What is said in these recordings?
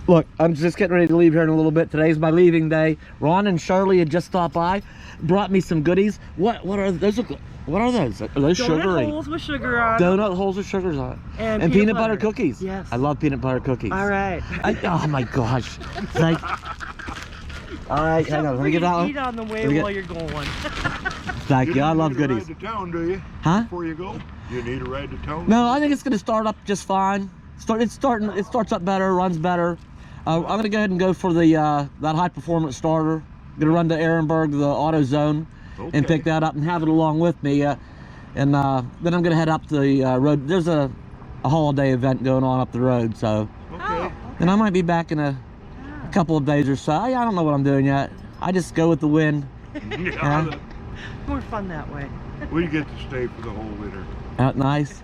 Look, I'm just getting ready to leave here in a little bit. Today's my leaving day. Ron and Shirley had just stopped by, brought me some goodies. What are those? What are those? Are those sugary? Donut holes with sugar on. Donut holes with sugars on. And peanut butter cookies. Yes. I love peanut butter cookies. All right. Oh my gosh. Like, all right, hang on. Let me get that one. Eat on the way while you're going. Thank you. I love goodies. You need a ride to town, do you? Huh? Before you go? You need a ride to town? No, I think it's gonna start up just fine. It starts up better, runs better. I'm gonna go ahead and go for the that high performance starter. I'm gonna run to Ehrenberg, the AutoZone, and pick that up and have it along with me. And then I'm gonna head up the road. There's a holiday event going on up the road, so. Okay. And I might be back in a couple of days or so. I don't know what I'm doing yet. I just go with the wind. Yeah. More fun that way. We get to stay for the whole winter. Out nice.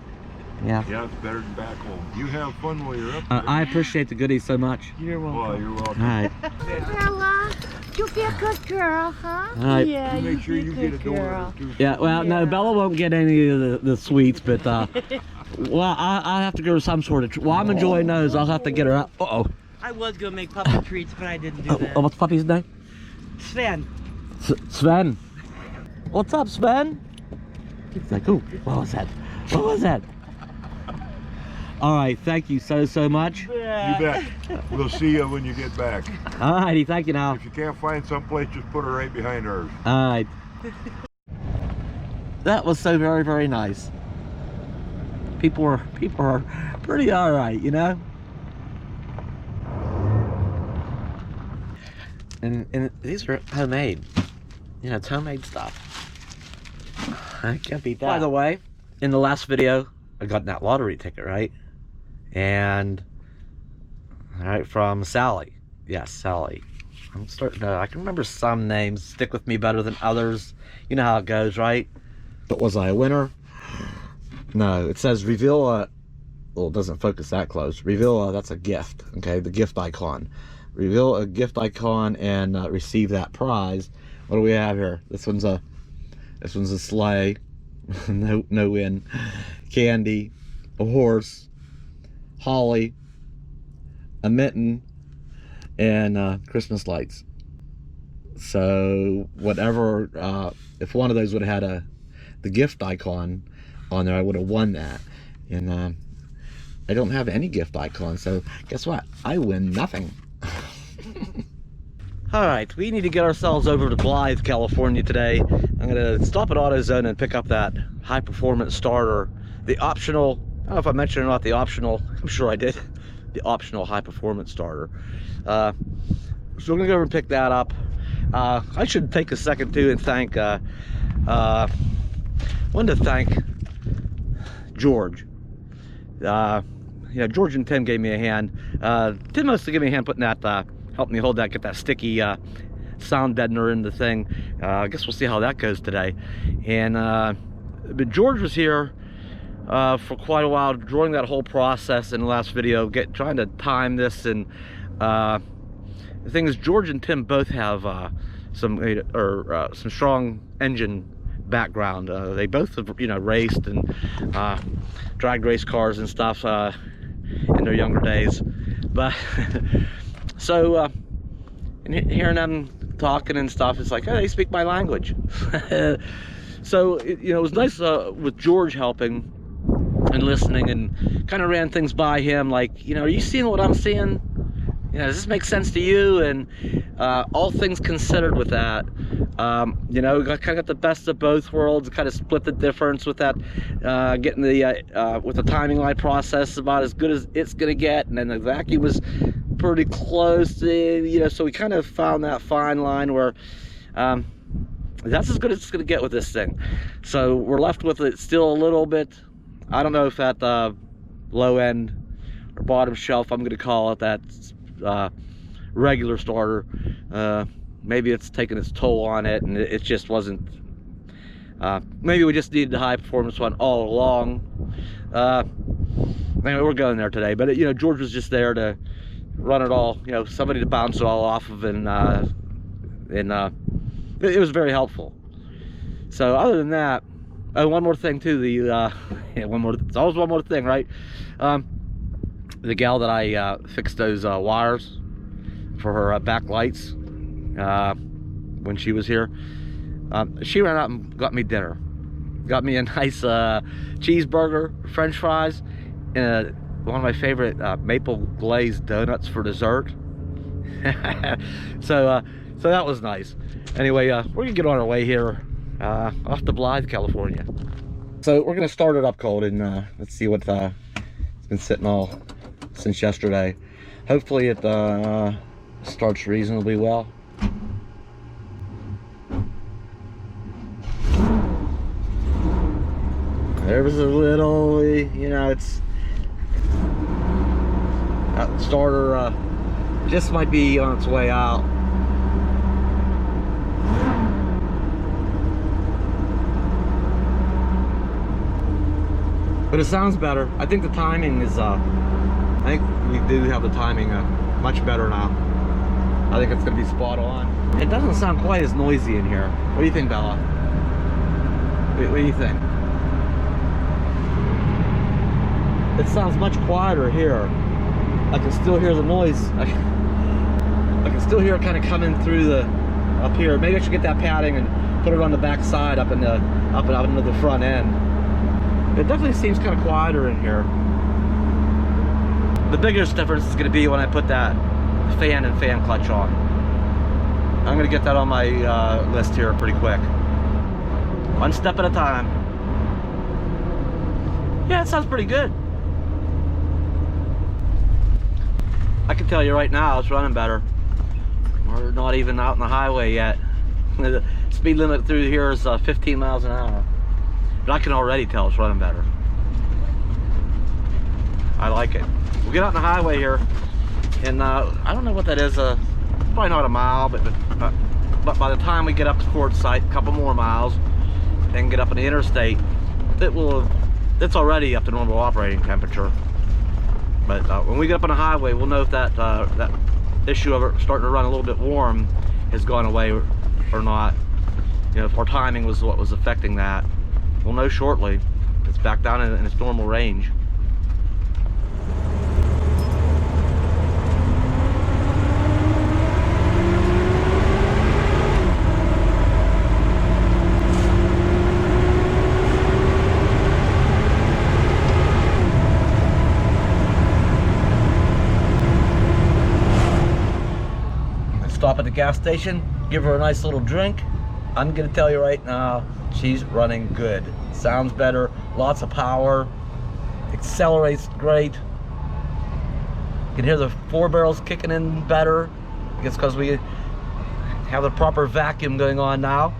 Yeah. Yeah, it's better than back home. You have fun while you're up there. I appreciate the goodies so much. You're welcome. Well, you're welcome. All right. Bella, you be a good girl, huh? All right. Yeah, You you make sure be you a get a good girl. donut or two. Yeah, well, no, Yeah. Bella won't get any of the sweets, but, well, I have to go to some sort of, well, I'm enjoying those. I'll have to get her up. Uh-oh. I was gonna make puppy treats, but I didn't do that. Oh, what's puppy's name? Sven. Sven. What's up, Sven? He's like, ooh, what was that? What was that? All right, thank you so much. You bet. We'll see you when you get back. All righty, thank you now. If you can't find someplace, just put her right behind ours. All right. That was so very nice. People are pretty all right, you know. And these are homemade. You know, it's homemade stuff. I can't beat that. By the way, in the last video, I got that lottery ticket, right? And all right, from Sally. Yes, Sally. I'm starting to, I can remember some names stick with me better than others. You know how it goes, right? But was I a winner? No, it says reveal a, well, it doesn't focus that close. Reveal a, that's a gift, okay? The gift icon. Reveal a gift icon and receive that prize. What do we have here? This one's a sleigh. no win. Candy, a horse, holly, a mitten, and Christmas lights. So whatever, if one of those would have had the gift icon on there, I would have won that. And I don't have any gift icon, so guess what? I win nothing. All right, we need to get ourselves over to Blythe, California today. I'm gonna stop at AutoZone and pick up that high performance starter. The optional, I don't know if I mentioned or not, the optional, I'm sure I did, the optional high performance starter. So we're gonna go over and pick that up. I should take a second too and thank, wanted to thank George. Yeah, George and Tim gave me a hand. Tim mostly gave me a hand putting that, helped me hold that, get that sticky sound deadener in the thing. I guess we'll see how that goes today. And but George was here for quite a while during that whole process in the last video, trying to time this. And the thing is, George and Tim both have some strong engine background. They both have, you know, raced and dragged race cars and stuff in their younger days. But so and hearing them talking and stuff, it's like, oh, they speak my language. So you know, it was nice with George helping and listening, and kind of ran things by him, like, you know, are you seeing what I'm seeing? You know, does this make sense to you? And all things considered with that, you know, kind of got the best of both worlds, kind of split the difference with that, getting the with the timing light process about as good as it's gonna get, and then the vacuum was pretty close, you know, so we kind of found that fine line where that's as good as it's gonna get with this thing. So we're left with it still a little bit, I don't know if that low end or bottom shelf, I'm gonna call it that regular starter, maybe it's taken its toll on it, and it just wasn't, maybe we just needed the high performance one all along. Anyway, we're going there today, but you know, George was just there to run it all, you know, somebody to bounce it all off of, and it was very helpful. So other than that, oh, one more thing too, the yeah, one more, it's always one more thing, right? the gal that I fixed those wires for her back lights when she was here. She ran out and got me dinner. Got me a nice cheeseburger, french fries, and one of my favorite maple glazed donuts for dessert. So that was nice. Anyway, we're gonna get on our way here off to Blythe, California. So we're gonna start it up cold and let's see what it's been sitting all since yesterday. Hopefully it starts reasonably well. There was a little, you know, it's that starter just might be on its way out. But it sounds better. I think the timing is, I think we do have the timing much better now. I think it's gonna be spot on. It doesn't sound quite as noisy in here. What do you think, Bella? What do you think? It sounds much quieter here. I can still hear the noise. I can still hear it kind of coming through the up here. Maybe I should get that padding and put it on the back side up into the front end. It definitely seems kind of quieter in here. The biggest difference is going to be when I put that fan and fan clutch on. I'm going to get that on my list here pretty quick. One step at a time. Yeah, it sounds pretty good. I can tell you right now, it's running better. We're not even out on the highway yet. The speed limit through here is 15 miles an hour. But I can already tell it's running better. I like it. We'll get out on the highway here, and I don't know what that is. Probably not a mile, but by the time we get up to Quartzsite, a couple more miles, and get up on the interstate, it's already up to normal operating temperature. But when we get up on the highway, we'll know if that issue of it starting to run a little bit warm has gone away or not. You know, if our timing was what was affecting that, we'll know shortly. It's back down in its normal range. Stop at the gas station, give her a nice little drink. I'm gonna tell you right now, she's running good. Sounds better, lots of power, accelerates great. You can hear the 4 barrels kicking in better. I guess because we have the proper vacuum going on now.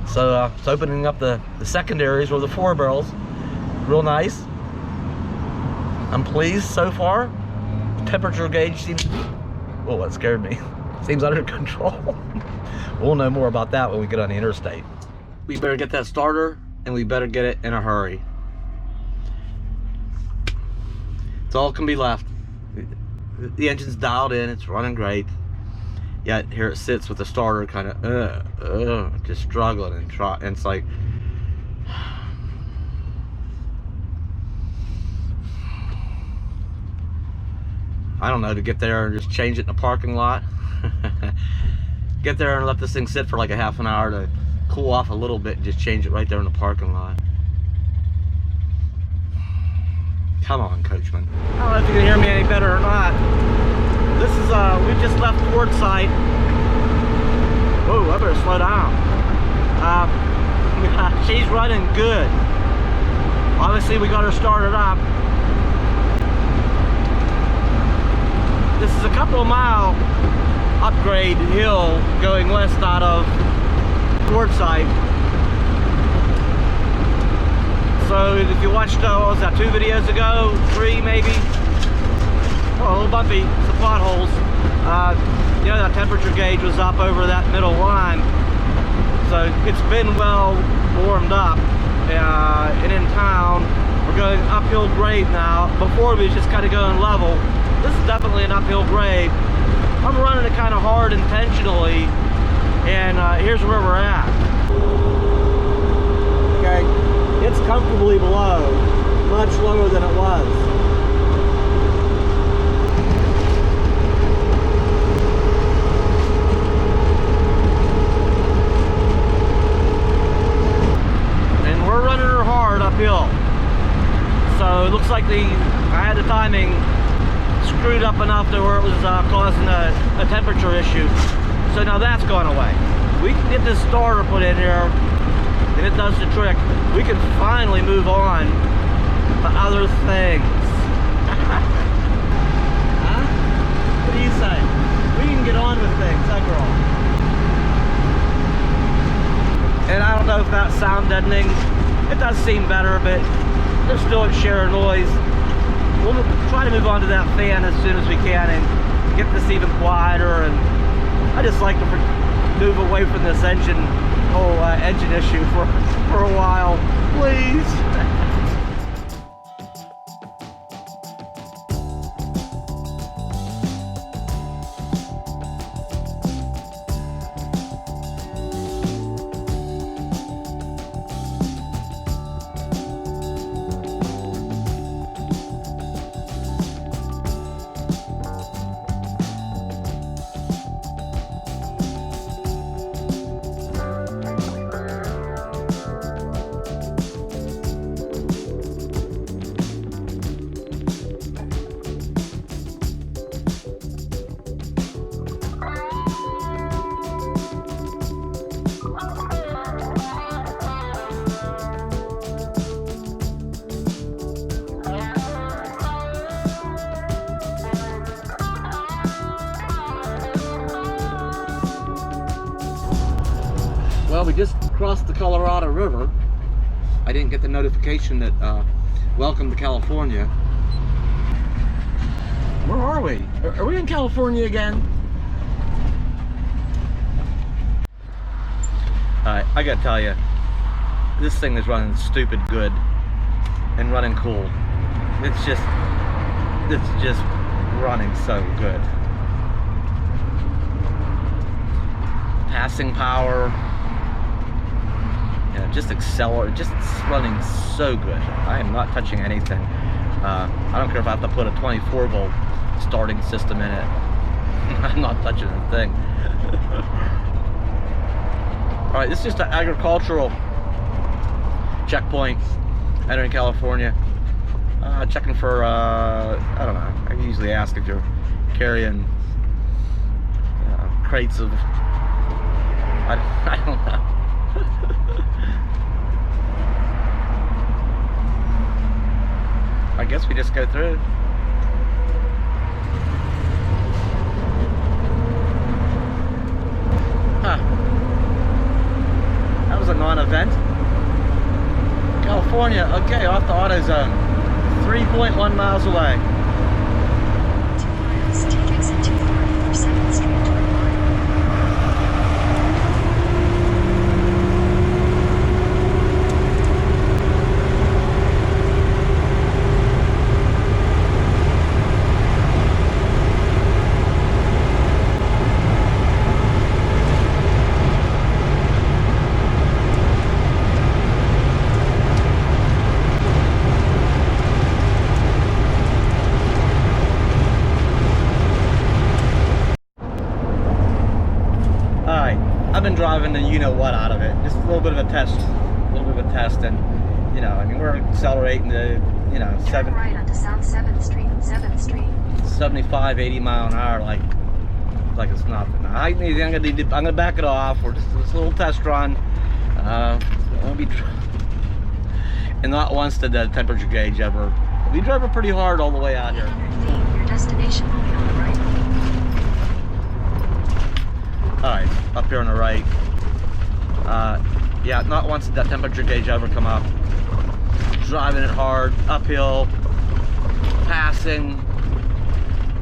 So it's opening up the secondaries or the 4 barrels. Real nice. I'm pleased so far. The temperature gauge seems to be, oh, that scared me. Seems under control. We'll know more about that when we get on the interstate. We better get that starter, and we better get it in a hurry. It's all can be left. The engine's dialed in, it's running great. Yet here it sits with the starter kind of just struggling and it's like, I don't know, to get there and just change it in the parking lot. Get there and let this thing sit for like a half an hour to cool off a little bit and just change it right there in the parking lot. Come on, Coachman. I don't know if you can hear me any better or not. This is, we just left Quartzsite. Whoa, I better slow down. She's running good. Obviously, we got her started up. This is a couple of mile upgrade hill going west out of Quartzsite. So if you watched, what was that, 2 videos ago, 3 maybe? Oh, a little bumpy, some potholes. You know, that temperature gauge was up over that middle line. So it's been well warmed up. And in town, we're going uphill grade now. Before we was just kind of going level. This is definitely an uphill grade. I'm running it kind of hard intentionally, and here's where we're at. Okay, it's comfortably below, much lower than it was. screwed up enough to where it was causing a temperature issue. So now that's gone away. We can get this starter put in here, and it does the trick. We can finally move on to other things. Huh? What do you say? We can get on with things, huh, girl? And I don't know if that's sound deadening. It does seem better, but there's still a share of noise. We'll try to move on to that fan as soon as we can and get this even quieter. And I just like to move away from this whole engine issue for a while, please. Well, we just crossed the Colorado River. I didn't get the notification that welcome to California. Where are we? Are we in California again? Alright, I gotta tell you, this thing is running stupid good and running cool. It's just running so good. Passing power. Just accelerate, just running so good. I am not touching anything. I don't care if I have to put a 24 volt starting system in it. I'm not touching a thing. Alright, this is just an agricultural checkpoint entering California. Checking for, I don't know, I usually ask if you're carrying crates of, I don't know. I guess we just go through. Huh. That was a non-event. California, okay, off the AutoZone. 3.1 miles away. 2 miles, take exit 240 for 2nd Street toward Motorhome. I've been driving the you-know-what out of it. Just a little bit of a test. And, you know, I mean, we're accelerating to, you know, Turn right onto South 7th Street, 7th Street. 75, 80 mile an hour, like it's nothing. I'm gonna back it off. We're just a little test run. And not once did the temperature gauge ever. We drove it pretty hard all the way out here. 800 feet, your destination will be on the right. Alright, up here on the right. Yeah, not once did that temperature gauge ever come up. Driving it hard, uphill, passing.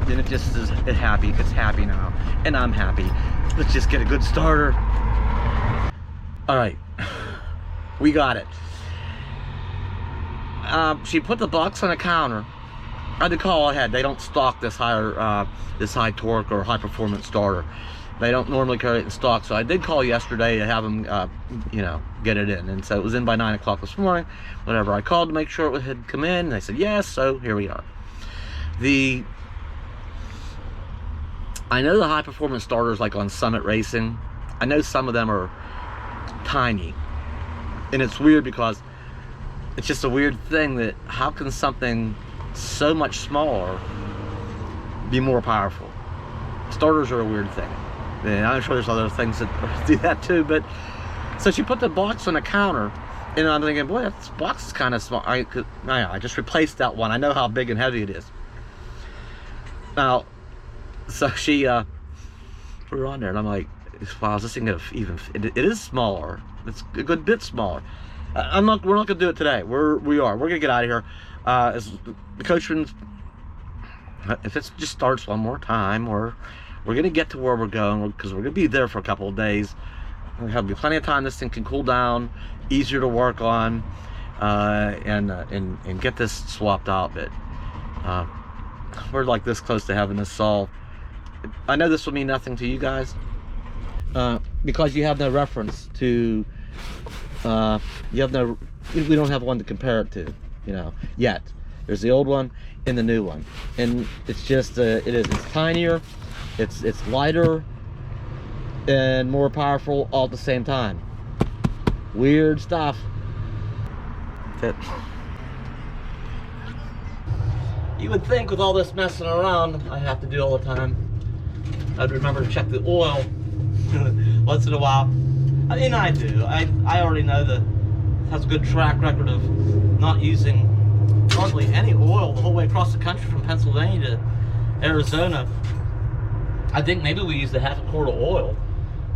Then it just is happy. It's happy now. And I'm happy. Let's just get a good starter. Alright. We got it. She put the box on the counter. I had to call ahead. They don't stock this high torque or high performance starter. They don't normally carry it in stock, so I did call yesterday to have them, you know, get it in. And so it was in by 9 o'clock this morning. Whatever, I called to make sure it had come in. And they said yes, so here we are. I know the high performance starters like on Summit Racing. I know some of them are tiny. And it's weird because it's just a weird thing that how can something so much smaller be more powerful. Starters are a weird thing. And I'm sure there's other things that do that too, but so she put the box on the counter, and I'm thinking, boy, this box is kind of small. I just replaced that one. I know how big and heavy it is. Now, so she put her on there, and I'm like, wow, is this thing gonna even? It is smaller. It's a good bit smaller. We're not gonna do it today. We're gonna get out of here. As the coachman, if it just starts one more time, or we're gonna get to where we're going, because we're gonna be there for a couple of days. There'll have plenty of time. This thing can cool down, easier to work on, and get this swapped out. But we're like this close to having this solved. I know this will mean nothing to you guys, because you have no reference to. We don't have one to compare it to, you know, yet. There's the old one and the new one, and it's just it's tinier, it's lighter and more powerful all at the same time. Weird stuff. You would think with all this messing around I have to do all the time, I'd remember to check the oil once in a while. I mean, I do. I already know that it has a good track record of not using hardly any oil the whole way across the country from Pennsylvania to Arizona. I think maybe we used a half a quart of oil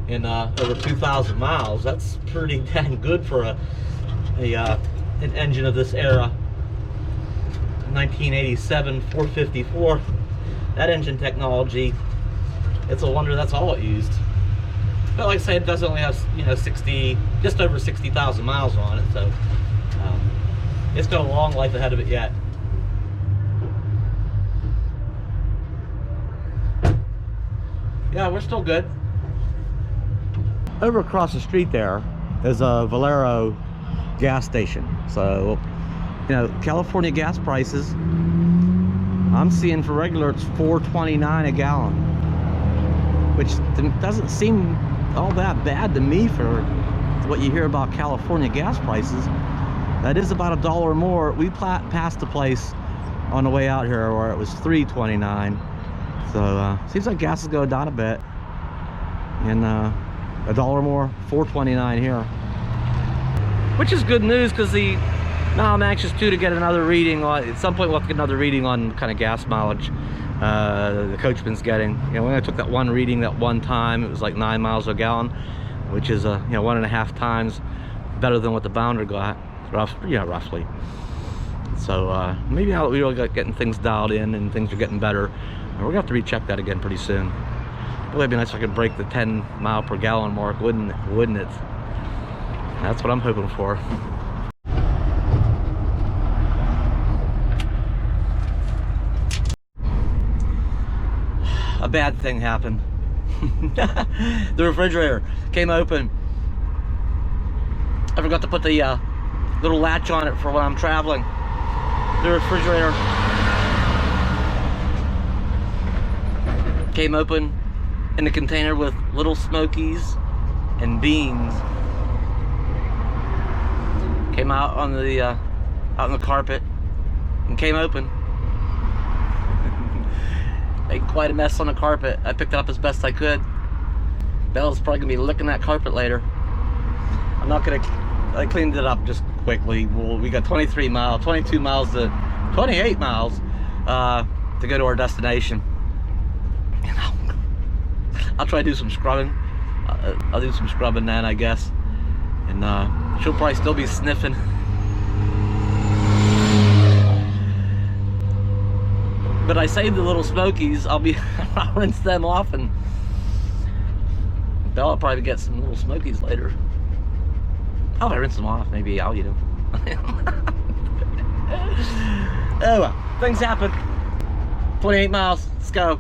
in over 2,000 miles. That's pretty dang good for an engine of this era. 1987 454. That engine technology, it's a wonder that's all it used. But like I say, it does only have, you know, just over 60,000 miles on it, so it's got a long life ahead of it yet. Yeah, we're still good. Over across the street there is a Valero gas station. So, you know, California gas prices, I'm seeing for regular it's $4.29 a gallon, which doesn't seem all that bad to me for what you hear about California gas prices. That is about $1 more. We passed the place on the way out here where it was $3.29. So seems like gas is going down a bit, and $1 more, $4.29 here, which is good news, because now I'm anxious too to get another reading on. At some point we'll have to get another reading on kind of gas mileage the coachman's getting. You know, when I took that one reading that one time, it was like 9 miles a gallon, which is 1.5 times better than what the bounder got, roughly. So maybe now that we really got getting things dialed in and things are getting better, we're gonna have to recheck that again pretty soon. Boy, it'd be nice if I could break the 10 mile per gallon mark, wouldn't it? That's what I'm hoping for. A bad thing happened. The refrigerator came open. I forgot to put the little latch on it for when I'm traveling. The refrigerator came open in a container with little smokies and beans. Came out on the carpet and came open. Made quite a mess on the carpet. I picked it up as best I could. Bella's probably gonna be licking that carpet later. I cleaned it up just quickly. Well, we got 22 miles to 28 miles to go to our destination. You know, I'll try to do some scrubbing. I'll do some scrubbing then, I guess. And she'll probably still be sniffing. But I saved the little smokies. I'll rinse them off, and Bella will probably get some little smokies later. How if I rinse them off? Maybe I'll eat them. Oh well, things happen. 28 miles, let's go.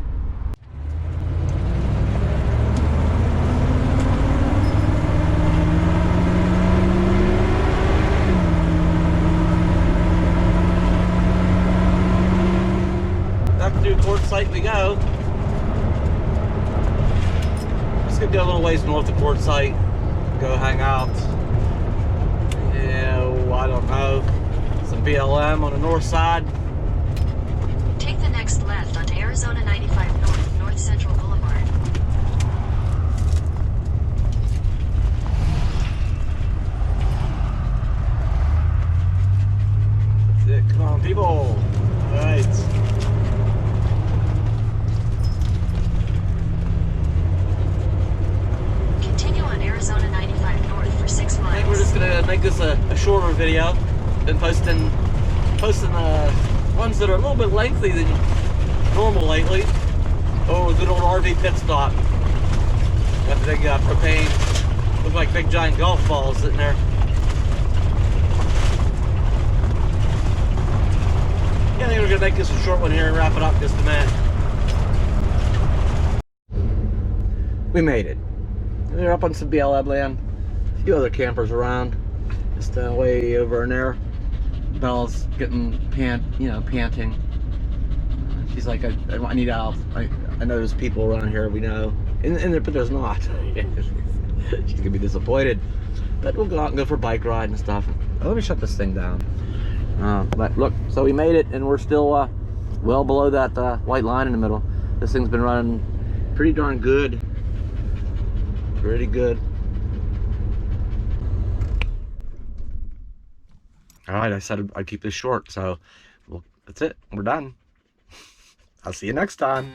Through Quartzsite we go. Just gonna go a little ways north of Quartzsite, go hang out. Yeah, I don't know, some BLM on the north side. Take the next left onto Arizona 95. shorter video. Been posting ones that are a little bit lengthy than normal lately. Oh, good old RV pit stop. Got the big propane, look like big giant golf balls sitting there. Yeah, I think we're gonna make this a short one here and wrap it up in just a minute. We made it. We're up on some BLM land. A few other campers around. Just way over in there. Belle's getting panting. She's like, I need out. I know there's people around here we know, but there's not. She's gonna be disappointed. But we'll go out and go for a bike ride and stuff. Let me shut this thing down. But look, so we made it, and we're still well below that white line in the middle. This thing's been running pretty darn good. Pretty good. All right, I said I'd keep this short, so well, that's it. We're done. I'll see you next time.